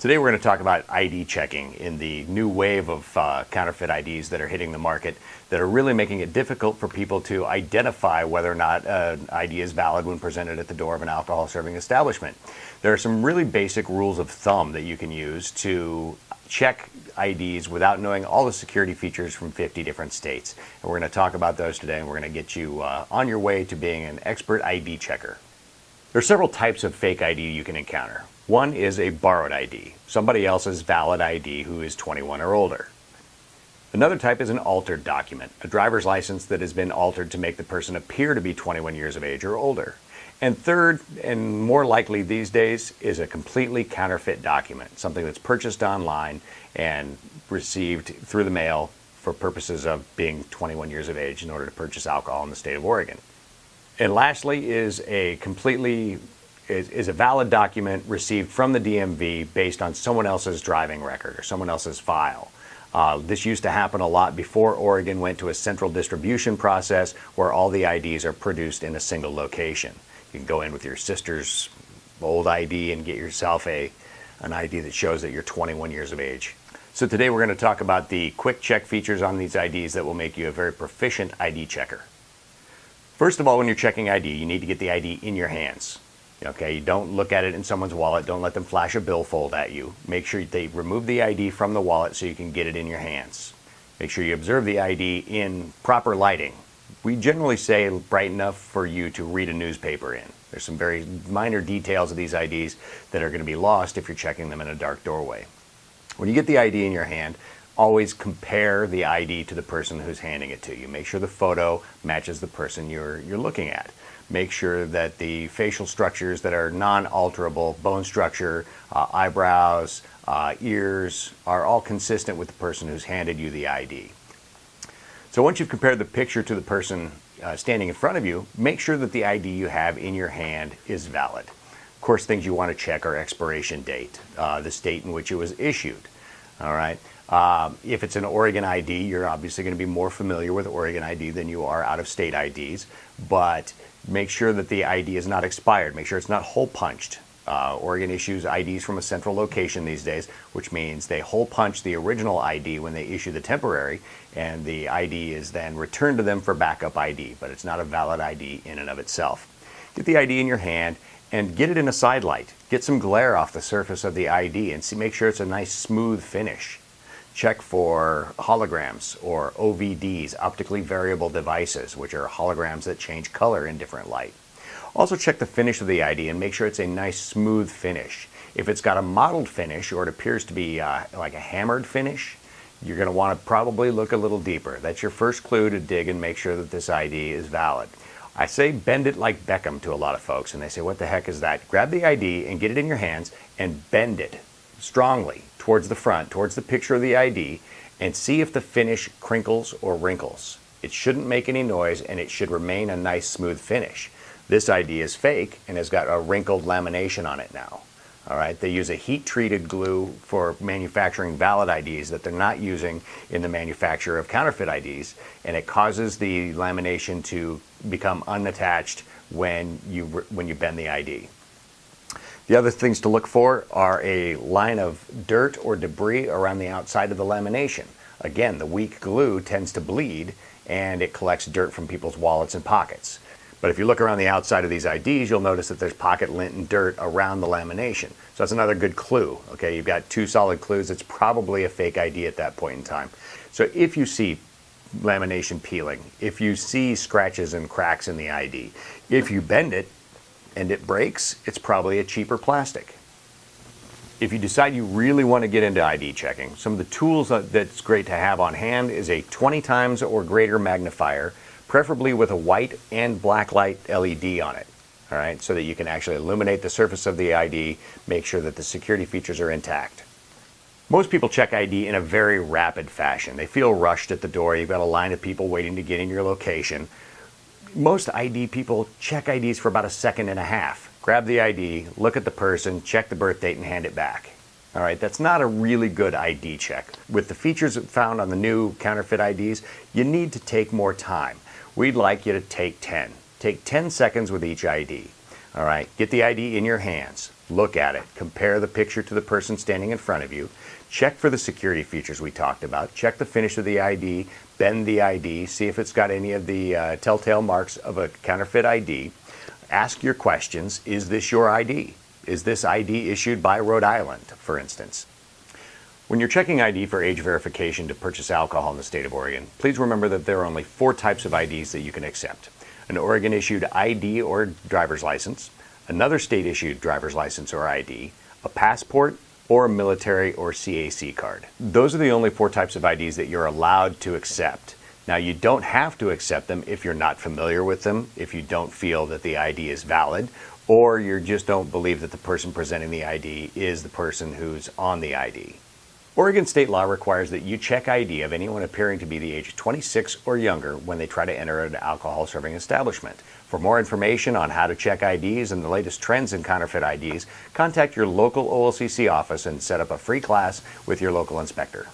Today we're going to talk about ID checking in the new wave of counterfeit IDs that are hitting the market that are really making it difficult for people to identify whether or not an ID is valid when presented at the door of an alcohol serving establishment. There are some really basic rules of thumb that you can use to check IDs without knowing all the security features from 50 different states. And we're going to talk about those today, and we're going to get you on your way to being an expert ID checker. There are several types of fake ID you can encounter. One is a borrowed ID, somebody else's valid ID who is 21 or older. Another type is an altered document, a driver's license that has been altered to make the person appear to be 21 years of age or older. And third, and more likely these days, is a completely counterfeit document, something that's purchased online and received through the mail for purposes of being 21 years of age in order to purchase alcohol in the state of Oregon. And lastly is a valid document received from the DMV based on someone else's driving record or someone else's file. This used to happen a lot before Oregon went to a central distribution process where all the IDs are produced in a single location. You can go in with your sister's old ID and get yourself an ID that shows that you're 21 years of age. So today we're going to talk about the quick check features on these IDs that will make you a very proficient ID checker. First of all, when you're checking ID, you need to get the ID in your hands. Okay, you don't look at it in someone's wallet. Don't let them flash a billfold at you. Make sure they remove the ID from the wallet so you can get it in your hands. Make sure you observe the ID in proper lighting. We generally say bright enough for you to read a newspaper in. There's some very minor details of these IDs that are going to be lost if you're checking them in a dark doorway. When you get the ID in your hand, always compare the ID to the person who's handing it to you. Make sure the photo matches the person you're looking at. Make sure that the facial structures that are non-alterable, bone structure, eyebrows, ears, are all consistent with the person who's handed you the ID. So once you've compared the picture to the person standing in front of you, make sure that the ID you have in your hand is valid. Of course, things you want to check are expiration date, the state in which it was issued. All right. If it's an Oregon ID, you're obviously going to be more familiar with Oregon ID than you are out-of-state IDs, but make sure that the ID is not expired. Make sure it's not hole punched. Oregon issues IDs from a central location these days, which means they hole punch the original ID when they issue the temporary, and the ID is then returned to them for backup ID, but it's not a valid ID in and of itself. Get the ID in your hand and get it in a side light. Get some glare off the surface of the ID and make sure it's a nice smooth finish. Check for holograms or OVDs, optically variable devices, which are holograms that change color in different light. Also check the finish of the ID and make sure it's a nice smooth finish. If it's got a mottled finish or it appears to be like a hammered finish, you're going to want to probably look a little deeper. That's your first clue to dig and make sure that this ID is valid. I say bend it like Beckham to a lot of folks, and they say, what the heck is that? Grab the ID and get it in your hands and bend it strongly towards the front, towards the picture of the ID, and see if the finish crinkles or wrinkles. It shouldn't make any noise, and it should remain a nice smooth finish. This ID is fake and has got a wrinkled lamination on it now. All right, they use a heat-treated glue for manufacturing valid IDs that they're not using in the manufacture of counterfeit IDs, and it causes the lamination to become unattached when you bend the ID. The other things to look for are a line of dirt or debris around the outside of the lamination. Again, the weak glue tends to bleed and it collects dirt from people's wallets and pockets. But if you look around the outside of these IDs, you'll notice that there's pocket lint and dirt around the lamination. So that's another good clue. Okay, you've got two solid clues. It's probably a fake ID at that point in time. So if you see lamination peeling, if you see scratches and cracks in the ID, if you bend it and it breaks, it's probably a cheaper plastic. If you decide you really want to get into ID checking, some of the tools that's great to have on hand is a 20 times or greater magnifier, preferably with a white and black light LED on it, all right, so that you can actually illuminate the surface of the ID, make sure that the security features are intact. Most people check ID in a very rapid fashion. They feel rushed at the door. You've got a line of people waiting to get in your location. Most ID people check IDs for about a second and a half. Grab the ID, look at the person, check the birth date, and hand it back. All right, that's not a really good ID check. With the features found on the new counterfeit IDs, you need to take more time. We'd like you to take 10. Take 10 seconds with each ID. All right, get the ID in your hands. Look at it. Compare the picture to the person standing in front of you. Check for the security features we talked about. Check the finish of the ID, bend the ID, see if it's got any of the telltale marks of a counterfeit ID. Ask your questions. Is this your ID? Is this ID issued by Rhode Island, for instance? When you're checking ID for age verification to purchase alcohol in the state of Oregon, please remember that there are only 4 types of IDs that you can accept. An Oregon-issued ID or driver's license, another state-issued driver's license or ID, a passport, or a military or CAC card. Those are the only 4 types of IDs that you're allowed to accept. Now, you don't have to accept them if you're not familiar with them, if you don't feel that the ID is valid, or you just don't believe that the person presenting the ID is the person who's on the ID. Oregon state law requires that you check ID of anyone appearing to be the age of 26 or younger when they try to enter an alcohol serving establishment. For more information on how to check IDs and the latest trends in counterfeit IDs, contact your local OLCC office and set up a free class with your local inspector.